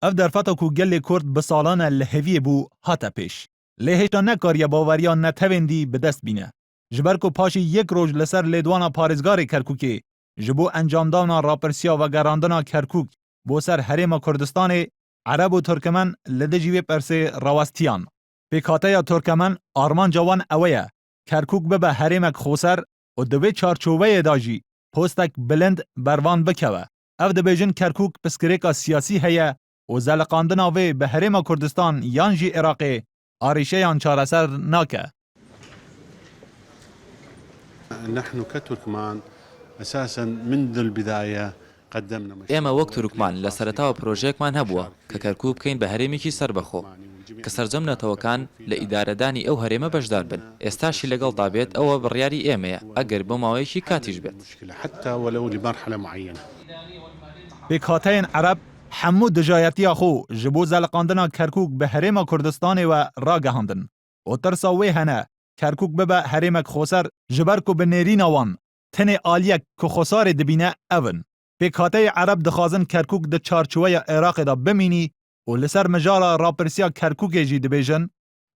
اف درفتا کو گل کرد بسالان لهوی بو هاتا پیش لهشتا نکاریا باوریا نتویندی به دست بینه جبر کو پاشی یک روز لسر لیدوانا پارزگار کرکوکی جبو انجام دانا راپرسیا و گراندنا کرکوک بو سر حریم کردستان عرب و ترکمن لدجیوی پرسه رواستیان پیکاته یا ترکمن آرمان جوان اویه کرکوک به حریمک خوسر و دوی چارچوبه داجی پوستک بلند بروان بکوه اف دبیجن کرکوک پسکریکا سیاسی هیه و زلقاندنا وی به حریم کردستان یانجی عراقی آریشه یان چارسر ناکه. نحن كتركمان أساساً منذ البداية قدمنا ئێمە وەک تورکمان لە سەرەتاوە پرۆژەیەکمان هەبووە کە کەرکووک بکەین بە هەرێمێکی سەربەخۆ کە سەرجەم نەتەوەکان لە ئیدارەدانی ئەو هەرێمە بەشدار بن ئێستاشی لەگەڵدا بێت ئەوە بڕیاری ئێمەیە ئەگەر بۆ ماوەیەکی کاتیش بێت حتى ولو لمرحلة معينة. پیکاتین عرب حمو دجایتی خو جبو زلقاندنا کرکوک به حریم کردستان و راگهاندن و ترسا وی هنه کرکوک به حریمک خوسر جبر کو به نيرين وان تنه آلیک که خسار دبینه اون پیکاته عرب دخوازن کرکوک د چارچوه عراق دا بمینی و لسر مجال راپرسیا کرکوک جی دبیجن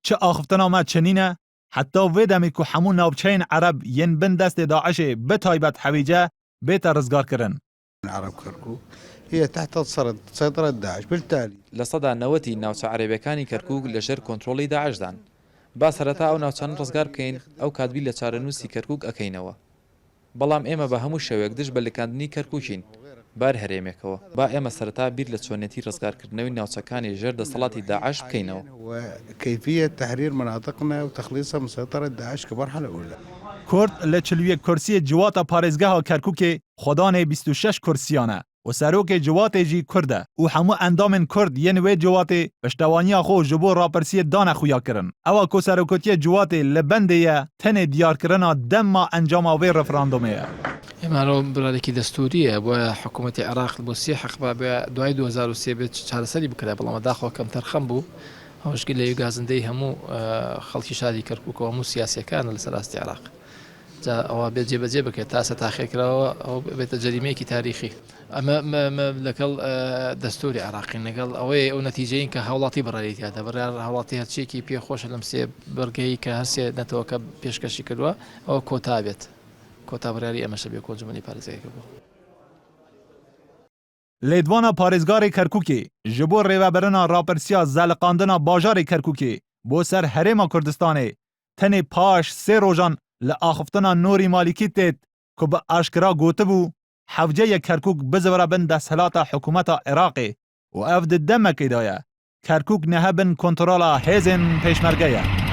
چه آخفتنا ما چنینه حتی ویدمی که همون نوبچین عرب ین بن دست داعش بتایبت حویجه بیت رزگار کرن. العرب كركوك هي تحت سيطرة داعش بالتالي لەسەدا نەوەتی ناوچە عەرەبیەکانی کەرکووک لەژێر کۆنتڕۆڵی داعشدان با سەرەتا ئەو ناوچانە ڕزگار بکەین ئەو کاتبی لە چارەنووسی کەرکووک ئەکەینەوە بەڵام ئێمە بە هەموو شێوەیەک دژ بە لکاندنی کەرکووکین بار هەرێمێکەوە با ئێمە سەرەتا بیر لە چۆنێتی ڕزگارکردنەوەی ناوچەکانی ژێر دەسەڵاتی داعش بکەینەوە وكيفية تحرير مناطقنا وتخليصها من سيطرة داعش كمرحلة أولى. کرد لچلوی کرسی جوات پارزگاه کرکوک خدان 26 کرسیانه و سروک جوات جی کرده و همو اندام کرد ین وی جوات پشتوانی خو جبو راپرسی دان خویا کرن اوا کو سروکتی جوات لبنده تن دیار کرنا دم انجام وی رفراندومه ئێمە برارێکی دەستوریە بۆ حکوومەتی عێراق بۆ سێ حەقبا بە دوای 2023 بێت چارەسەری بکرا بەڵام داخۆ کەم تەرخەم بوو هەوشکی لە یوگازندەی هەموو خەڵکی شاری کەرکووک و هەموو سیاسیەکانە لەسەر ئاستی عێراق ئەوە بێت جێبەجێ بکرێت تا سەتاخێکراوە ئەو بێتە جەریمەیەکی تاریخی ئەمە لەگەڵ دەستوری عێراقین لەگەڵ ئەوەی ئەو نەتیجەین کە هاوڵاتی بڕێتیادە بڕیار هاوڵاتی هەرچێکی پێخۆشە لەم سێ بەرگەی کە هەرسێ نەتەوەکە پێشکەشی کردووە ئەوە کۆتا بێت کۆتا بڕیاری ئەمەشە بێ کۆنجمەلی پارێزگایەکە بوو. لیدوانا پارێزگاری کرکوکی جبو ڕێوەبەرنا راپرسیا زەلقاندنا باژاری کرکوکی بۆ سەر هەرێما کوردستانê tenê paş sê rojan li axiftina Nûrî Malîkî têt ku bi aşkira gotibû hewceyê Kerkûk bizivira bin desthelata hikûmeta Iraqê û ev di demekê de ye Kerkûk nehe bin kontrola hêzên pêşmerge ye.